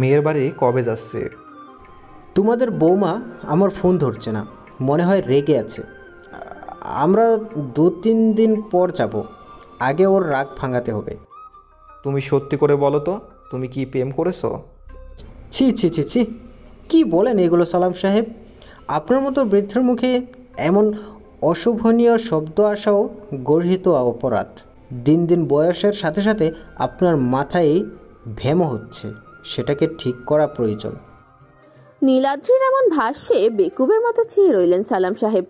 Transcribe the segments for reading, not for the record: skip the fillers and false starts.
মেয়ের বাড়ি কবে যাচ্ছে? তোমাদের বৌমা আমার ফোন ধরছে না, মনে হয় রেগে আছে। আমরা 2-3 দিন পর যাব, আগে ওর রাগ ভাঙাতে হবে। তুমি সত্যি করে বলো তো, তুমি কি প্রেম করেছো? ছি ছি ছি ছি, কী বলেন এগুলো সালাম সাহেব? আপনার মতো বৃদ্ধের মুখে এমন অশোভনীয় শব্দ আসাও গর্হিত অপরাধ। দিন দিন বয়সের সাথে সাথে আপনার মাথায় ভেমো হচ্ছে, সেটাকে ঠিক করা প্রয়োজন। নীলাদ্রির এমন ভাষ্যে বেকুবের মতো চেয়ে রইলেন সালাম সাহেব।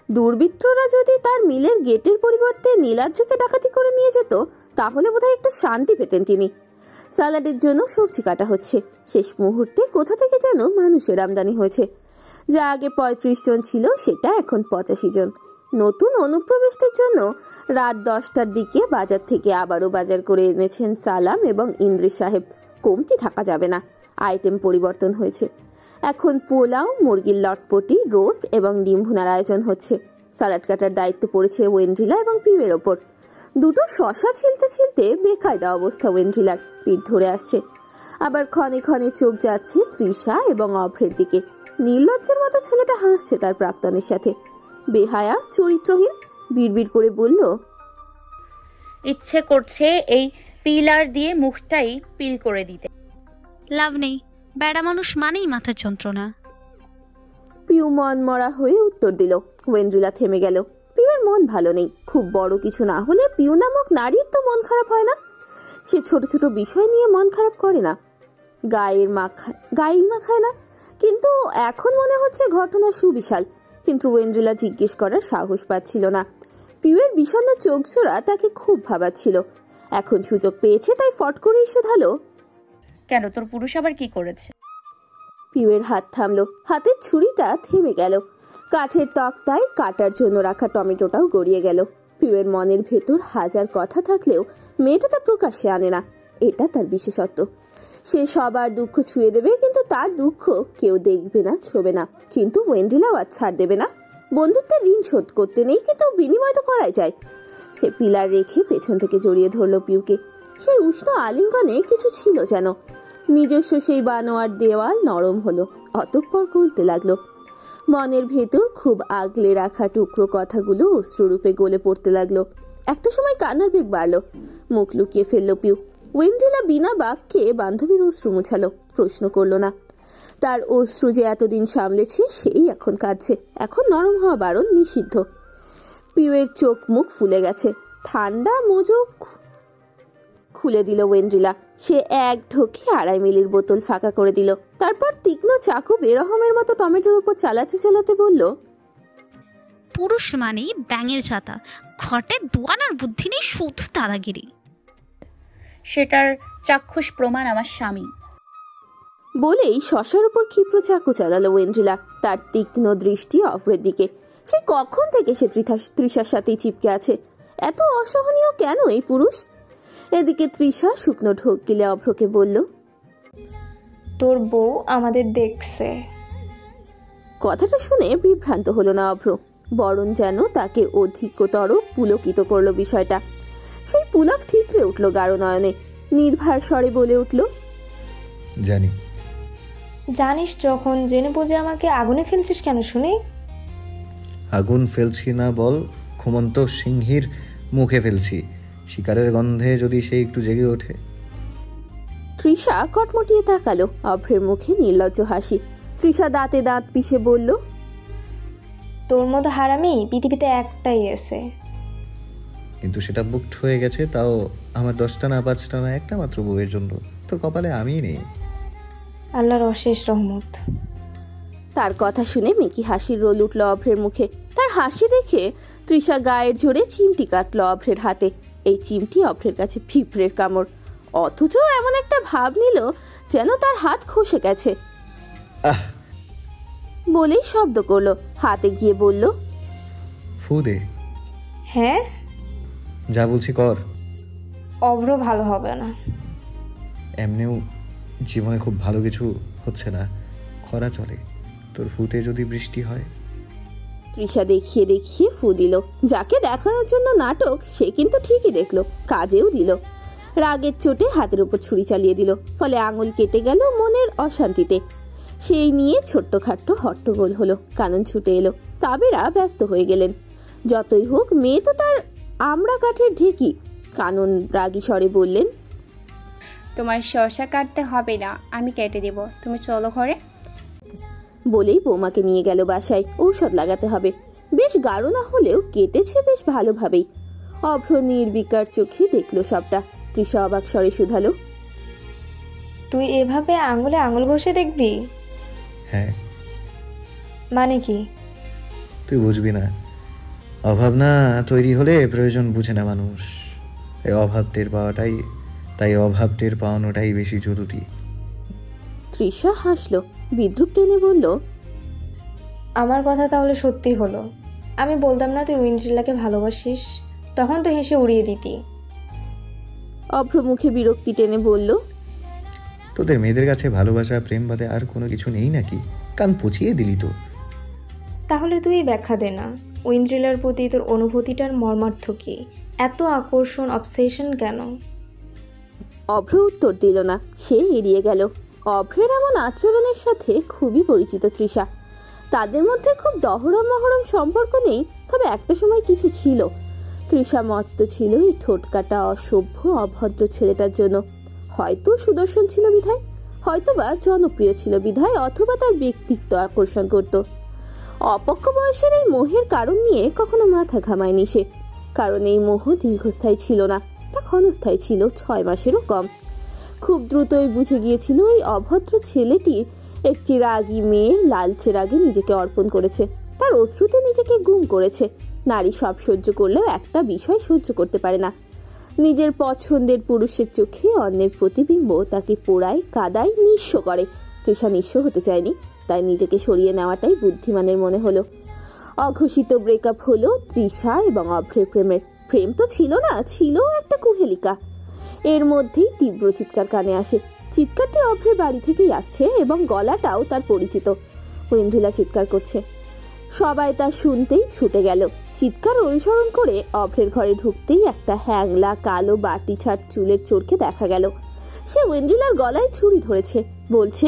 দুর্বৃত্তরা যদি তার মিলের গেটের পরিবর্তে নীলাদ্রিকে ডাকাতি করে নিয়ে যেত, তাহলে বোধহয় একটু শান্তি পেতেন তিনি। স্যালাডের জন্য সবজি কাটা হচ্ছে। শেষ মুহূর্তে কোথা থেকে যেন মানুষের আমদানি হয়েছে। যা আগে 35 জন ছিল, সেটা এখন 85 জন। নতুন অনুপ্রবেশদের জন্য রাত 10টার দিকে বাজার থেকে আবারও বাজার করে এনেছেন সালাম এবং ইন্দ্রিস সাহেব। কমতি থাকা যাবে না, আইটেম পরিবর্তন হয়েছে। এখন পোলাও, মুরগির লটপটি, রোস্ট এবং ডিম ভুনার আয়োজন হচ্ছে। সালাড কাটার দায়িত্ব পড়েছে ওয়েন্ড্রিলা এবং পিউয়ের ওপর। দুটো শশা ছিলতে ছিলতে বেকায়দা অবস্থা ওয়েন্ড্রিলার, পিঠ ধরে আসছে। আবার ক্ষণে ক্ষণে চোখ যাচ্ছে তৃষা এবং অভ্রের দিকে। নির্লজ্জের মতো ছেলেটা হাসছে তার প্রাক্তনের সাথে। বেহায়া, চরিত্রহীন, বিড়বিড় করে বলল, ইচ্ছে করছে এই পিলার দিয়ে মুখটাই পিল করে দিতে। লাভ নেই, বেড়া মানুষ মানেই মাথার যন্ত্রণা। পিউ মন মরা হয়ে উত্তর দিল। ওয়েন্ড্রিলা থেমে গেল। পিউর মন ভালো নেই। খুব বড় কিছু না হলে পিউ নামক নারীর তো মন খারাপ হয় না। সে ছোট ছোট বিষয় নিয়ে মন খারাপ করে না, গায়েই মাখায় না। কিন্তু এখন মনে হচ্ছে ঘটনা সুবিশাল। কিন্তু ওয়েন্ড্রিলা জিজ্ঞেস করার সাহস পাচ্ছিল না। পিউয়ের বিষণ্ণ চোখজোড়া তাকে খুব ভাবাচ্ছিল। এখন সুযোগ পেয়েছে, তাই ফট করেই শোধালো, কেন, তোর পুরুষ আবার কি করেছে? পিউয়ের হাত থামলো। হাতের ছুরিটা থেমে গেল। কাঠের তক্তায় কাটার জন্য রাখা টমেটোটাও গড়িয়ে গেল। পিউয়ের মনের ভেতর হাজার কথা থাকলেও মেয়েটা তা প্রকাশ্যে আনে না, এটা তার বিশেষত্ব। সে সবার দুঃখ ছুঁয়ে দেবে, কিন্তু তার দুঃখ কেউ দেখবে না, ছোবে না। কিন্তু ওয়েন্ড্রিলাও আজ ছাড় দেবে না। বন্ধুত্বের ঋণ শোধ করতে নেই, কিন্তু বিনিময় তো করাই যায়। সে পিলার রেখে পেছন থেকে জড়িয়ে ধরলো পিউকে। সেই উষ্ণ আলিঙ্গনে কিছু ছিল যেন। নিজস্ব সেই বানোয়ার দেওয়াল নরম হলো, অতঃপর গলতে লাগলো। মনের ভেতর খুব আগলে রাখা টুকরো কথাগুলো অশ্রুরূপে গলে পড়তে লাগলো। একটা সময় কান্নার বেগ বাড়লো। মুখ লুকিয়ে ফেললো পিউ। ওয়েন্ড্রিলা বিনা বাক্যে বান্ধবীর অশ্রু মুছালো, প্রশ্ন করলো না। তার অশ্রু যে এতদিন সামলেছে, সেই এখন কাঁদছে। এখন নরম হওয়া বারণ, নিষিদ্ধ। পিউয়ের চোখ মুখ ফুলে গেছে। ঠান্ডা মোজো খুলে দিল ওয়েন্ড্রিলা। সে এক ঢোকে 2.5 মিলির বোতল ফাঁকা করে দিল। তারপর তীক্ষ্ণ চাকু বেরহমের মতো টমেটোর উপর চালাতে চালাতে বলল, পুরুষ মানেই ব্যাঙের ছাতা, ঘটে দোয়ানার বুদ্ধি নেই, শুধু দাদাগিরি। সেটার চাক্ষুষ প্রমাণ আমার স্বামী। বলেই শশার উপর ক্ষিপ্র চাকু চালালো ওয়েন্ড্রিলা, তার তীক্ষ্ণ দৃষ্টি অভ্রের দিকে। সে কখন থেকে সে তৃষার সাথেই চিপকে আছে। এত অসহনীয় কেন এই পুরুষ? এদিকে তৃষা শুকনো ঢোক গিলে অভ্রকে বলল, তোর বউ আমাদের দেখছে। কথাটা শুনে বিভ্রান্ত হলো না অভ্র, বরং যেন তাকে অধিকতর পুলকিত করলো বিষয়টা। সেই পুলক ঠিকরে উঠল গাঢ় নয়নে। নির্ভার স্বরে বলে উঠল, জানি। জানিস যখন, জেনে বুঝে আমাকে আগুনে ফেলছিস কেন শুনি? আগুন ফেলছি না বল, ঘুমন্ত সিংহীর মুখে ফেলছি। শিকারের গন্ধে যদি সে একটু জেগে ওঠে। তৃষা কটমটিয়ে তাকালো। অভ্রের মুখে নির্লজ্জ হাসি। তৃষা দাঁতে দাঁত পিষে বলল, তোর মতো হারামি পৃথিবীতে একটাই আছে। কিন্তু সেটা বুকড হয়ে গেছে, তাও আমার 10টা না 5টা না, একটা মাত্র বউয়ের জন্য। তোর কপালে আমি নেই। আল্লাহর অশেষ রহমত। তার কথা শুনে মেকি হাসির রোল উঠল অভ্রের মুখে। তার হাসি দেখে তৃষা গায়ের জোরে চিমটি কাটল অভ্রের হাতে। এই চিমটি অভ্রের কাছে পিঁপড়ের কামড়, অথচ এমন একটা ভাব নিল যেন তার হাত খসে গেছে। বলেই শব্দ করলো, হাতে গিয়ে বলল, ফু দে। হ্যাঁ, যা বলছি কর। অভ্র ভালো হবে না। এমনিও জীবনে খুব ভালো কিছু হচ্ছে না, খরা চলে। তোর ফুতে যদি বৃষ্টি হয়। তৃষা দেখিয়ে দেখিয়ে ফু দিল। যাকে দেখানোর জন্য নাটক সে কিন্তু ঠিকই দেখলো, কাজেও দিল। রাগের চোটে হাতের উপর ছুরি চালিয়ে দিল, ফলে আঙুল কেটে গেল মনের অশান্তিতে। সেই নিয়ে ছোট্টখাট্ট হট্টগোল হলো, কানন ছুটে এলো। সাবেরা ব্যস্ত হয়ে গেলেন। যতই হোক মেয়ে তো তার আমড়া কাঠের ঢেকি। কানন রাগী স্বরে বললেন, তোমার শসা কাটতে হবে না, আমি কেটে দেব, তুমি চলো ঘরে। বলেই বৌমাকে নিয়ে গেল বাসায়। ঔষধ লাগাতে হবে। বেশ গাঢ় না হলেও কেটেছে বেশ ভালোভাবেই। অভ্র নির্বিকার চোখে দেখলো সবটা। তৃষা অবাক স্বরে শুধালো, তুই এভাবে আঙুলে আঙুল ঘষে দেখবি? হ্যাঁ, মানে কি? তুই বুঝবি না। অভাব না তৈরি হলে প্রয়োজন বুঝে না মানুষ। এই অভাব টের পাওয়াটাই, তাই অভাব টের পাওয়ানোটাই বেশি জরুরি। তৃষা হাসলো, বিদ্রুপ টেনে বলল, আমার কথা তাহলে সত্যি হলো। আমি বলতাম না তুই উইন্ড্রিলাকে ভালোবাসিস, তখন তো হেসে উড়িয়ে দিতি। অভ্র মুখে বিরক্তি টেনে বলল, তোদের মেয়েদের কাছে ভালোবাসা প্রেম বাদে আর কোনো কিছু নেই নাকি? কান পচিয়ে দিলি তো। তাহলে তুই ব্যাখ্যা দে না, উইন্ড্রিলার প্রতি তোর অনুভূতিটার মর্মার্থ কি? এত আকর্ষণ, অবসেশন কেন? অভ্র উত্তর দিল না, সে এড়িয়ে গেল। অভ্রের এমন আচরণের সাথে খুবই পরিচিত তৃষা। তাদের মধ্যে খুব দহরম মহরম সম্পর্ক নেই, তবে একটা সময় কিছু ছিল। তৃষা মত্ত ছিল এই ঠোঁটকাটা অসভ্য অভদ্র ছেলেটার জন্য। হয়তো সুদর্শন ছিল বিধায়, হয়তোবা জনপ্রিয় ছিল বিধায়, অথবা তার ব্যক্তিত্ব আকর্ষণ করত। অপক্ষ বয়সের এই মোহের কারণ নিয়ে কখনো মাথা ঘামায়নি সে, কারণ এই মোহ দীর্ঘস্থায়ী ছিল না, তা ক্ষণস্থায়ী ছিল, 6 মাসেরও কম। খুব দ্রুতই বুঝে গিয়েছিল এই অভদ্র ছেলেটি একটি রাগী মেয়ের লালচে রাগে নিজেকে অর্পণ করেছে, তার অশ্রুতে নিজেকে গুম করেছে। নারী সব সহ্য করলেও একটা বিষয় সহ্য করতে পারে না, নিজের পছন্দের পুরুষের চোখে অন্যের প্রতিবিম্ব তাকে পোড়ায়, কাদায়, নিঃস্ব করে। তৃষা নিঃস্ব হতে চায়নি, তাই নিজেকে সরিয়ে নেওয়াটাই বুদ্ধিমানের মনে হলো। অঘোষিত ব্রেকআপ হলো তৃষা এবং অভ্রের প্রেমের। প্রেম তো ছিল না, ছিল একটা কুহেলিকা। এর মধ্যেই তীব্র চিৎকার কানে আসে। চিৎকারটি অভ্রের বাড়ি থেকেই আসছে এবং গলাটাও তার পরিচিত। ঐন্দ্রিলা চিৎকার করছে। সবাই তা শুনতেই ছুটে গেল। চিৎকার অনুসরণ করে অভ্রের ঘরে ঢুকতেই একটা হ্যাংলা কালো বাটি ছাড় চুলের চোরকে দেখা গেল। সে ঐন্দ্রিলার গলায় ছুরি ধরেছে, বলছে,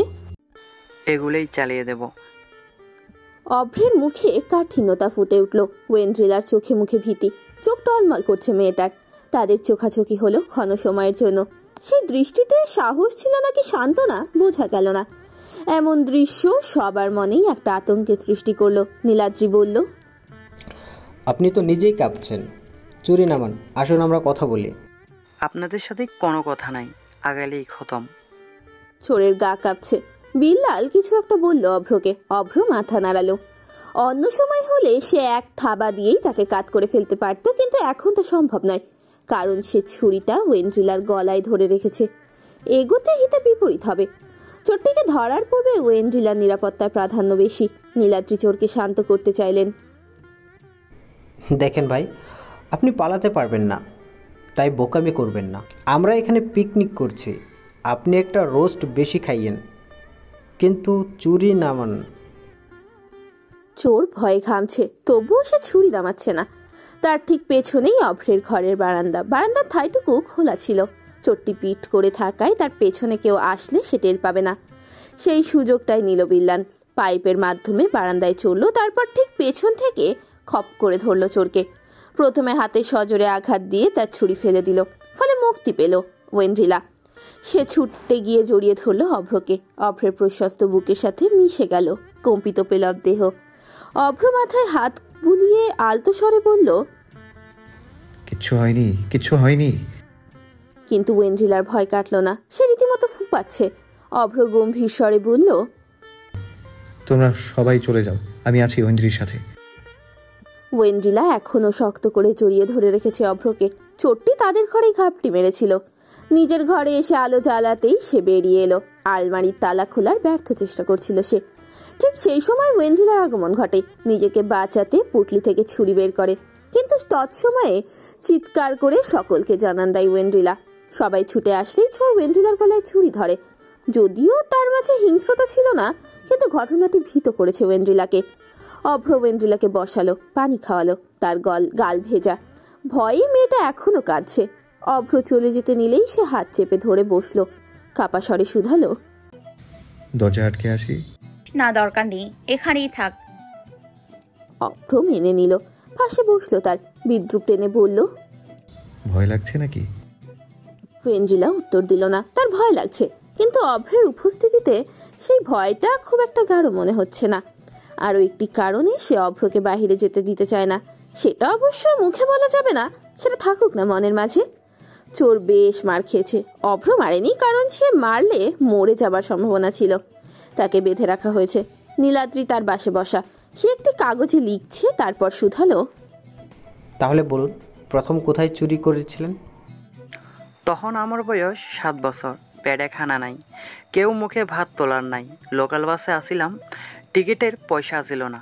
এগুলোই চালিয়ে দেব। অভ্রের মুখে কাঠিন্যতা ফুটে উঠল। ওয়েন্ড্রিলার চোখে মুখে ভীতি, চোখ টলমল করছে মেয়েটার। তাদের চোখাচোখি হলো ক্ষণ সময়ের জন্য। সেই দৃষ্টিতে সাহস ছিল নাকি সান্ত্বনা বোঝা গেল না। এমন দৃশ্য সবার মনেই একটা আতঙ্কের সৃষ্টি করলো। নীলাদ্রি বলল, আপনি তো নিজেই কাঁপছেন। চুরি নামান, আসুন আমরা কথা বলি। আপনাদের সাথে কোনো কথা নাই, আগালেই খতম। চোরের গা কাঁপছে। বিল্লাল কিছু একটা বলল অভ্রকে। অভ্র মাথা নাড়ালো। অন্য সময় হলে সে এক থাবা দিয়েই তাকে কাট করে ফেলতে পারত, কিন্তু এখন তা সম্ভব নয়, কারণ সে ছুরিটা ওয়েন্ড্রিলার গলায় ধরে রেখেছে। এগোতে হিতে বিপরীত হবে। চোরটিকে ধরার পূর্বে ওয়েন্ড্রিলার নিরাপত্তার প্রাধান্য বেশি। নীলাদ্রি চোরকে শান্ত করতে চাইলেন। দেখেন ভাই, আপনি পালাতে পারবেন না, তাই বোকামি করবেন না। আমরা এখানে পিকনিক করছি, আপনি একটা রোস্ট বেশি খাইয়েন, কিন্তু চুরি নামান। চোর ভয়ে ঘামছে, তবুও সে ছুরি নামাচ্ছে না। তার ঠিক পেছনেই অভ্রের ঘরের বারান্দা। বারান্দার ঠাইটুকু খোলা ছিল। চোরটি পিঠ করে থাকায় তার পেছনে কেউ আসলে সে টের পাবে না। সেই সুযোগটাই নিল বিল্লাল। পাইপের মাধ্যমে বারান্দায় চলল, তারপর ঠিক পেছন থেকে খপ করে ধরল চোরকে। প্রথমে হাতে সজোরে আঘাত দিয়ে তার ছুরি ফেলে দিল, ফলে মুক্তি পেল ওয়েন্ড্রিলা। সে ছুটতে গিয়ে জড়িয়ে ধরল অভ্রকে। অভ্রের প্রশস্ত বুকের সাথে মিশে গেল কম্পিত পেলব দেহ। অভ্র মাথায় হাত বুলিয়ে আলতো স্বরে বলল, কিচ্ছু হয়নি, কিচ্ছু হয়নি। কিন্তু ওয়েন্ড্রিলার ভয় কাটল না, সে রীতিমতো ফুপাচ্ছে। অভ্র গম্ভীর স্বরে বলল, তোমরা সবাই চলে যাও, আমি আছি ঐন্দ্রির সাথে। ওয়েন্ড্রিলা এখনো শক্ত করে জড়িয়ে ধরে রেখেছে অভ্রকে। চোরটি তাদের ঘরেই ঘাপটি মেরেছিল। নিজের ঘরে এসে আলো জ্বালাতেই সে বেরিয়ে এলো। আলমারির তালা খোলার ব্যর্থ চেষ্টা করছিল সে। ঠিক সেই সময় ওয়েন্ড্রিলার আগমন ঘটে। নিজেকে বাঁচাতে পুটলি থেকে ছুরি বের করে, কিন্তু তৎসময়ে চিৎকার করে সকলকে জানান দেয় ওয়েন্ড্রিলা। সবাই ছুটে আসলেই চোর ওয়েন্ড্রিলার গলায় ছুরি ধরে। যদিও তার মাঝে হিংস্রতা ছিল না, কিন্তু ঘটনাটি ভীত করেছে ওয়েন্ড্রিলাকে। অভ্র ওয়েন্দ্রিলাকে বসালো, পানি খাওয়ালো। তার গাল ভেজা, ভয়ে মেয়েটা এখনো কাঁদছে। অভ্র চলে যেতে নিলেই সে হাত চেপে ধরে বসলো। কাপা স্বরে শুধালো, দরজা আটকে আসি? না, দরকার নেই, এখানেই থাক। অভ্র মেনে নিল, পাশে বসলো। তার বিদ্রুপ টেনে বলল, ভয় লাগছে নাকি? ওয়েন্দ্রিলা উত্তর দিল না। তার ভয় লাগছে, কিন্তু অভ্রের উপস্থিতিতে সেই ভয়টা খুব একটা গাঢ় মনে হচ্ছে না। আরও একটি কারণে সে অভ্রকে বাহিরে যেতে দিতে চায় না। সেটা অবশ্য মুখে বলা যাবে না, সেটা থাকুক না মনের মাঝে। চোর বেশ মার খেয়েছে, অভ্র মারেনি, কারণ সে মারলে মরে যাবার সম্ভাবনা ছিল। তাকে বেঁধে রাখা হয়েছে। নীলাদ্রি তার বাসে বসা, সে একটি কাগজে লিখছে। তারপর শুধালো, তাহলে বলুন, প্রথম কোথায় চুরি করেছিলেন? তখন আমার বয়স 7 বছর, পেটে খানা নাই, কেউ মুখে ভাত তোলার নাই। লোকাল বাসে আসিলাম, টিকিটের পয়সা আসিল না।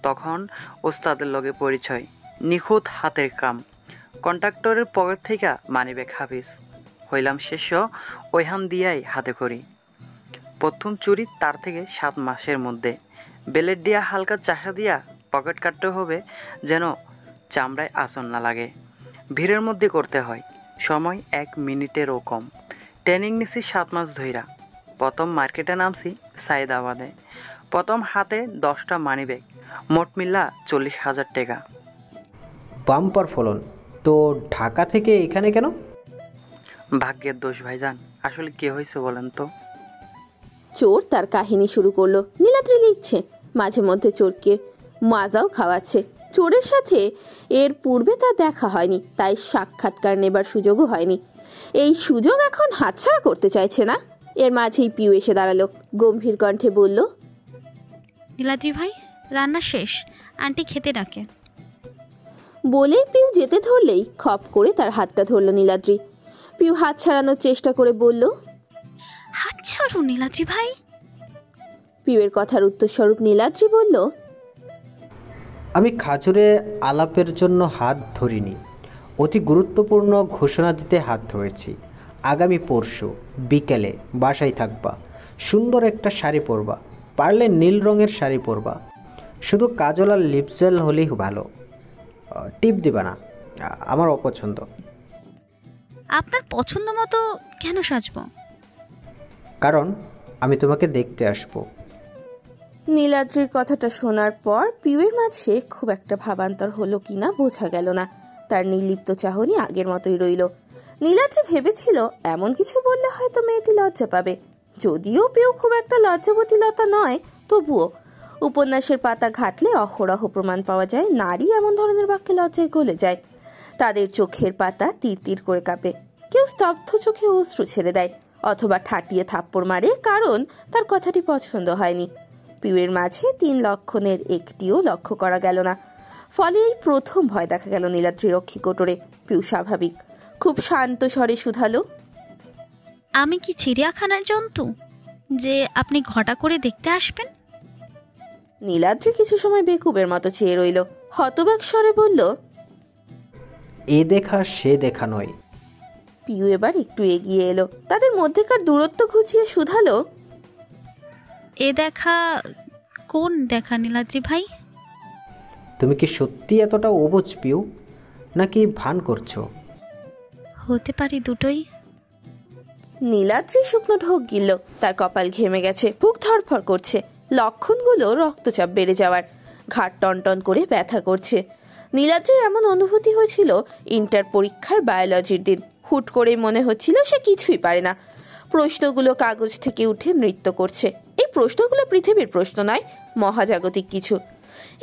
তখন ওস্তাদের লগে পরিচয়, নিখুঁত হাতের কাম। কন্ট্রাক্টরের পকেট থেকে মানিব্যাগ হাফিস হইলাম শেষ, ওইখান দিয়াই হাতে করি। প্রথম চুরি তার থেকে 7 মাসের মধ্যে। বেলেট দিয়া হালকা চাষা দিয়া পকেট কাটতে হবে যেন চামড়ায় আঁচড় না লাগে। ভিড়ের মধ্যে করতে হয়, সময় 1 মিনিটেরও কম। ট্রেনিং নিছি 7 মাস ধইরা। প্রথম মার্কেটে নামছি সাইদাবাদে। প্রথম হাতে 10টা মানিব্যাগ, মোট মিল্লা 40,000 টাকা। বাম্পার ফলন তো। ঢাকা থেকে এখানে কেন? ভাগ্যের দোষ ভাইজান, আসলে কি হয়েছে বলেন তো? চোর তার কাহিনী শুরু করলো। নীলাদ্রি লিখছে, মাঝে মধ্যে চোরকে মাজাও খাওয়াচ্ছে। চোরের সাথে এর পূর্বে তার দেখা হয়নি, তাই সাক্ষাৎকার নেবার সুযোগও হয়নি। এই সুযোগ এখন হাতছাড়া করতে চাইছে না। এর মাঝেই পিউ এসে দাঁড়ালো, গম্ভীর কণ্ঠে বলল, নীলাদ্রি ভাই, রান্না শেষ, আন্টি খেতে ডাকে। বলেই পিউ যেতে ধরলেই খপ করে তার হাতটা ধরল নীলাদ্রি। পিউ হাত ছাড়ানোর চেষ্টা করে বলল, হাত ছাড়ো নীলাদ্রি ভাই। পিউয়ের কথার উত্তরস্বরূপ নীলাদ্রি বলল, আমি খাজুরে আলাপের জন্য হাত ধরিনি, অতি গুরুত্বপূর্ণ ঘোষণা দিতে হাত ধরেছি। আগামী পরশু বিকেলে বাসায় থাকবা, সুন্দর একটা শাড়ি পরবা, পারলে নীল রঙের শাড়ি পরবা। শুধু কাজল আর লিপজেল হলেই ভালো, টিপ দিবা না, আমার অপছন্দ। আপনার পছন্দ মতো কেন সাজবো? কারণ আমি তোমাকে দেখতে আসবো। নীলাদ্রির কথাটা শোনার পর পিউয়ের মাঝে খুব একটা ভাবান্তর হলো কিনা বোঝা গেল না। তার নির্লিপ্ত চাহনি আগের মতোই রইল। নীলাদ্রি ভেবেছিল এমন কিছু বললে হয়তো মেয়েটি লজ্জা পাবে। যদিও পিউ খুব একটা লজ্জাবতী লতা নয়, তবুও উপন্যাসের পাতা ঘাটলে অহরহ প্রমাণ পাওয়া যায় নারী এমন ধরনের বাক্যে লজ্জায় গলে যায়। তাদের চোখের পাতা তীর তীর করে কাঁপে। কেউ স্তব্ধ চোখে অশ্রু ছেড়ে দেয়, অথবা ঠাটিয়ে থাপ্পড় মারে, কারণ তার কথাটি পছন্দ হয়নি। পিউয়ের মাঝে 3 লক্ষণের একটিও লক্ষ্য করা গেল না। ফলে এই প্রথম ভয় দেখা গেল নীলাদ্রি রক্ষী কোটরে। পিউ স্বাভাবিক, খুব শান্ত স্বরে শুধালো, আমি কি চিড়িয়াখানার জন্তু যে আপনি ঘটা করে দেখতে আসবেন? নীলাদ্রি কিছু সময় বেকুবের মতো চেয়ে রইল, হতবাক স্বরে বলল, এ দেখা সে দেখা নয়। পিউ এবার একটু এগিয়ে এলো, তাদের মধ্যেকার দূরত্ব ঘুচিয়ে শুধালো, এ দেখা কোন দেখা নীলাদ্রি ভাই? তুমি কি সত্যি এতটা অবুঝ পিউ, নাকি ভান করছো? হতে পারি দুটোই। নীলাদ্রি শুকনো ঢোক গিলল, তার কপাল ঘেমে গেছে, বুক ধড়ফড় করছে। লক্ষণগুলো রক্তচাপ বেড়ে যাওয়ার, ঘাড় টনটন করে ব্যথা করছে। নীলাদ্রির এমন অনুভূতি হয়েছিল ইন্টার পরীক্ষার বায়োলজির দিন। হুট করে মনে হচ্ছিল সে কিছুই পারে না। প্রশ্নগুলো কাগজ থেকে উঠে নৃত্য করছে। এই প্রশ্নগুলো পৃথিবীর প্রশ্ন নয়, মহাজাগতিক কিছু।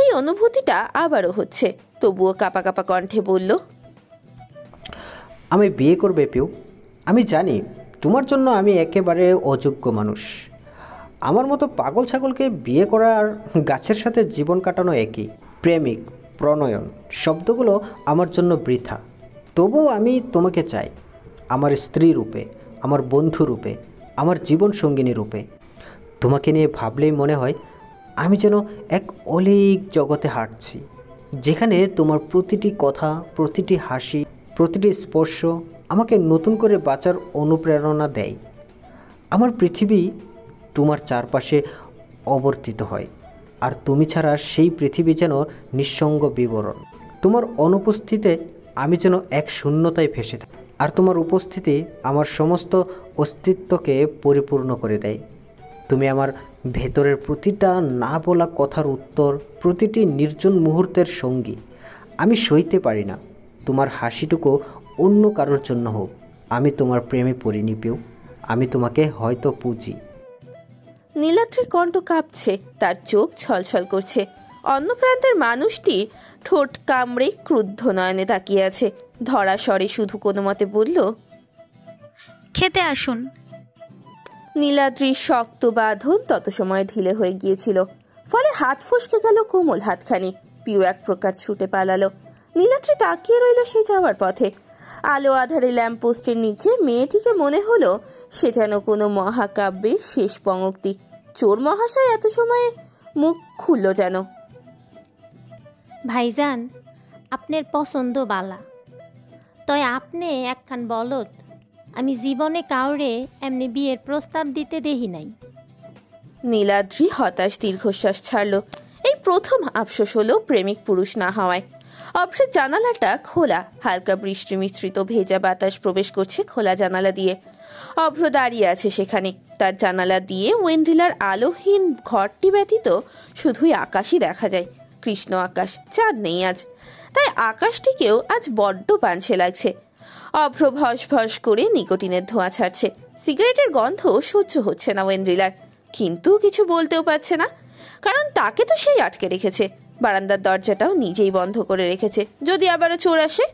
এই অনুভূতিটা আবারও হচ্ছে। তবুও কাঁপা কাঁপা কণ্ঠে বলল, আমি বিয়ে করবে পিউ। আমি জানি তোমার জন্য আমি একেবারে অযোগ্য মানুষ। আমার মতো পাগল ছাগলকে বিয়ে করা আর গাছের সাথে জীবন কাটানো একই। প্রেমিক, প্রণয়ন শব্দগুলো আমার জন্য বৃথা। তবুও আমি তোমাকে চাই, আমার স্ত্রী রূপে, আমার বন্ধু রূপে, আমার জীবন সঙ্গিনী রূপে। তোমাকে নিয়ে ভাবলেই মনে হয় আমি যেন এক অলীক জগতে হাঁটছি, যেখানে তোমার প্রতিটি কথা, প্রতিটি হাসি, প্রতিটি স্পর্শ আমাকে নতুন করে বাঁচার অনুপ্রেরণা দেয়। আমার পৃথিবী তোমার চারপাশে অবর্তিত হয়, আর তুমি ছাড়া সেই পৃথিবী যেন নিঃসঙ্গ বিবরণ। তোমার অনুপস্থিতিতে আমি যেন এক শূন্যতায় ভেসে থাকি, আর তোমার উপস্থিতি আমার সমস্ত অস্তিত্বকে পরিপূর্ণ করে দেয়। তুমি আমার ভেতরের প্রতিটা না বলা কথার উত্তর, প্রতিটি নির্জন মুহূর্তের সঙ্গী। আমি সইতে পারি না তোমার হাসিটুকু অন্য কারোর জন্য হোক। আমি তোমার প্রেমে পড়িনি পেও, আমি তোমাকে হয়তো পুজি। নীলাদ্রির কণ্ঠ কাঁপছে, তার চোখ ছলছল করছে। অন্য প্রান্তের মানুষটি ঠোঁট কামড়ে ক্রুদ্ধ নয়নে তাকিয়ে আছে। ধরা স্বরে শুধু কোনো মতে বলল, খেতে আসুন। নীলাদ্রির শক্ত বাঁধন তত সময় ঢিলে হয়ে গিয়েছিল, ফলে হাত ফসকে গেল কোমল হাতখানি। পিউ এক প্রকার ছুটে পালালো। নীলাদ্রি তাকিয়ে রইল সে যাওয়ার পথে। আলো আধারে ল্যাম্পপোস্টের নিচে মেয়েটিকে মনে হলো সে যেন কোনো মহাকাব্যের শেষ পঙ্ক্তি। চোর মহাশয় এত সময়ে মুখ খুলল যেন। ভাইজান, আপনার পছন্দ বালা, তয় আপনি একখান বলত। আমি জীবনে কাউরে এমনি বিয়ের প্রস্তাব দিতে দেখি নাই। নীলাদ্রি হতাশ দীর্ঘশ্বাস ছাড়ল। এই প্রথম আফসোস হলো প্রেমিক পুরুষ না হওয়ায়। অভ্রের জানালাটা খোলা, হালকা বৃষ্টি মিশ্রিত ভেজা বাতাস প্রবেশ করছে খোলা জানালা দিয়ে। অভ্র দাঁড়িয়ে আছে সেখানে। তার জানালা দিয়ে ওয়েন্ড্রিলার আলোহীন ঘরটি ব্যতীত শুধুই আকাশই দেখা যায়, কৃষ্ণ আকাশ। চাঁদ নেই আজ, তাই আকাশটিকেও আজ বড্ড পাঞ্ছে লাগছে। অভ্র ভস ভস করে নিকোটিনের ধোঁয়া ছাড়ছে। সিগারেটের গন্ধ সহ্য হচ্ছে না ওয়েন্ড্রিলার, কিন্তু কিছু বলতেও পারছে না, কারণ তাকে তো সেই আটকে রেখেছে। বারান্দার দরজাটাও নিজেই বন্ধ করে রেখেছে, যদি আবারও চোর আসে।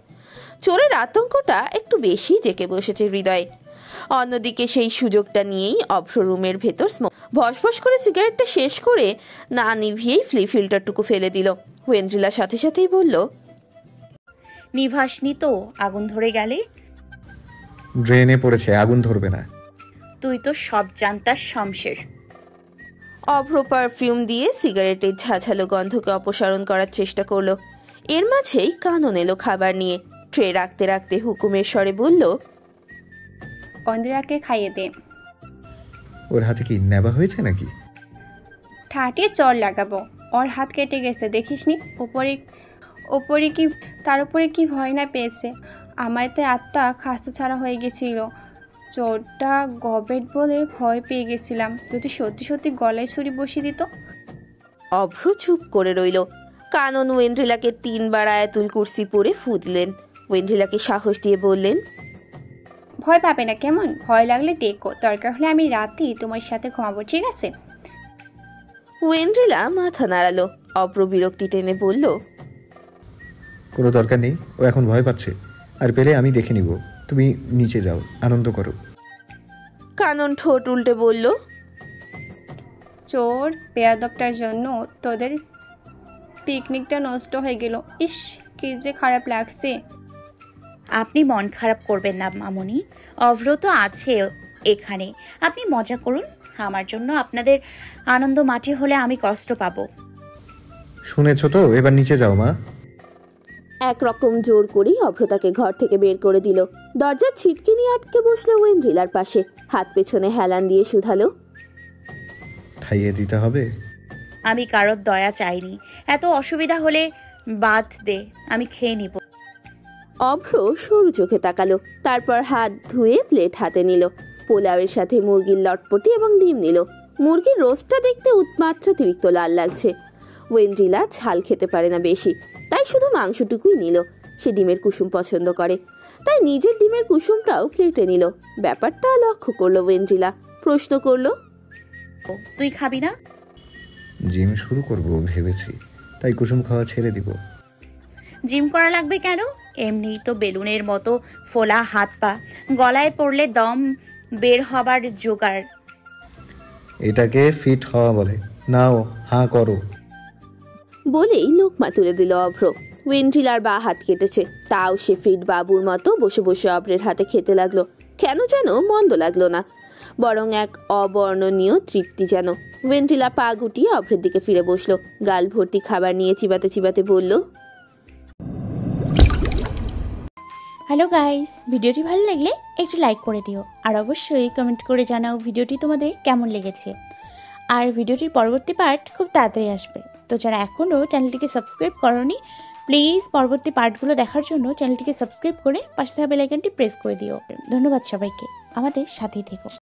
চোরের আতঙ্কটা একটু বেশি জেঁকে বসেছে হৃদয়ে। অন্যদিকে সেই সুযোগটা নিয়েই অভ্র রুমের ভেতর ভসভস করে সিগারেটটা শেষ করে না নিভিয়েই ফিল্টারটুকু ফেলে দিল। ওয়েন্ড্রিলার সাথে সাথেই বলল, নিভাসনি তো, আগুন ধরে গেলে। ড্রেনে পড়েছে, আগুন ধরবে না। তুই তো সব জানতাস শমশের। অভ্র পারফিউম দিয়ে সিগারেটের ঝাঝালো গন্ধকে অপসারণ করার চেষ্টা করলো। এর মাঝেই কানন এলো খাবার নিয়ে। ট্রে রাখতে রাখতে হুকুমের স্বরে বলল, অন্দিরাকে খাইয়ে দে। ওর হাতে কি নেবা হয়েছে নাকি? ঠাটিয়ে চর লাগাবো। ওর হাত কেটে গেছে, দেখিসনি? ওপরে কি, তার উপরে কি ভয় না পেয়েছে। আমার তো আত্মা খাস্তা ছাড়া হয়ে গেছিল। চোরটা গবেট বলে ভয় পেয়ে গেছিলাম, যদি সত্যি সত্যি গলায় ছুরি বসিয়ে দিত। অভ্র চুপ করে রইল। কানন ওয়েন্ড্রিলাকে 3 বার আয়াতুল কুরসি পড়ে ফু দিলেন। ওয়েন্ড্রিলাকে সাহস দিয়ে বললেন, ভয় পাবে না কেমন? ভয় লাগলে ডেকো, দরকার হলে আমি রাতেই তোমার সাথে ঘুমাবো, ঠিক আছে? ওয়েন্ড্রিলা মাথা নাড়ালো। অভ্র বিরক্তি টেনে বলল, কোনো দরকার নেই, ও এখন ভয় পাচ্ছে। আর পেলে আমি দেখে নিব। তুমি নিচে যাও, আনন্দ করো। কানন ঠোঁট উল্টে বলল, চোর বেয়াদবটার জন্য তোদের পিকনিকটা নষ্ট হয়ে গেল। ইস, কি যে খারাপ লাগছে। আপনি মন খারাপ করবেন না মামুনি, অভ্র তো আছে এখানে, আপনি মজা করুন। আমার জন্য আপনাদের আনন্দ মাটি হলে আমি কষ্ট পাবো। শুনেছো তো, এবার নিচে যাও মা। একরকম জোর করেই অভ্র তাকে ঘর থেকে বের করে দিল। দরজার ছিটকে নিয়ে আটকে বসলো ওয়েন্ড্রিলার পাশে। হাত পেছনে হেলান দিয়ে শুধালো, খাইয়ে দিতে হবে? আমি কারোর দয়া চাইনি, এত অসুবিধা হলে বাদ দে, আমি খেয়ে নিব। অভ্র সরু চোখে তাকালো, তারপর হাত ধুয়ে প্লেট হাতে নিল। পোলাওয়ের সাথে মুরগির লটপটি এবং ডিম নিল। মুরগির রোস্টটা দেখতে উৎমাত্রাতিরিক্ত লাল লাগছে। ওয়েন্ড্রিলা ঝাল খেতে পারে না বেশি, তাই শুধু মাংসটুকুই নিল। সে ডিমের কুসুম পছন্দ করে, তাই নিজের ডিমের কুসুমটাও প্লেটে নিল। ব্যাপারটা লক্ষ্য করলো ওয়েন্ড্রিলা, প্রশ্ন করলো, তুই খাবি না? জিম শুরু করব ভেবেছি, তাই কুসুম খাওয়া ছেড়ে দিব। জিম করা লাগবে কেন? এমনিই তো বেলুনের মতো ফোলা হাত পা, গলায় পড়লে দম বের হবার জোগাড়। এটাকে ফিট হওয়া বলে। নাও, হাঁ করো। বলেই লোকমা তুলে দিল অভ্র। ওয়েন্ড্রিলার বা হাত কেটেছে, তাও সে ফিট বাবুর মতো বসে বসে অভ্রের হাতে খেতে লাগলো। কেন যেন মন্দ লাগলো না, বরং এক অবর্ণনীয় তৃপ্তি যেন। ওয়েন্ড্রিলা পা গুটিয়ে অভ্রের দিকে ফিরে বসলো। গাল ভর্তি খাবার নিয়ে চিবাতে চিবাতে বলল, হ্যালো গাইস, ভিডিওটি ভালো লাগলে একটু লাইক করে দিও, আর অবশ্যই কমেন্ট করে জানাও ভিডিওটি তোমাদের কেমন লেগেছে। আর ভিডিওটির পরবর্তী পার্ট খুব তাড়াতাড়ি আসবে। তো যারা এখনও চ্যানেলটিকে সাবস্ক্রাইব করোনি, প্লিজ পরবর্তী পার্টগুলো দেখার জন্য চ্যানেলটিকে সাবস্ক্রাইব করে পাশে থাকা বেল আইকনটি প্রেস করে দিও। ধন্যবাদ সবাইকে, আমাদের সাথেই থেকো।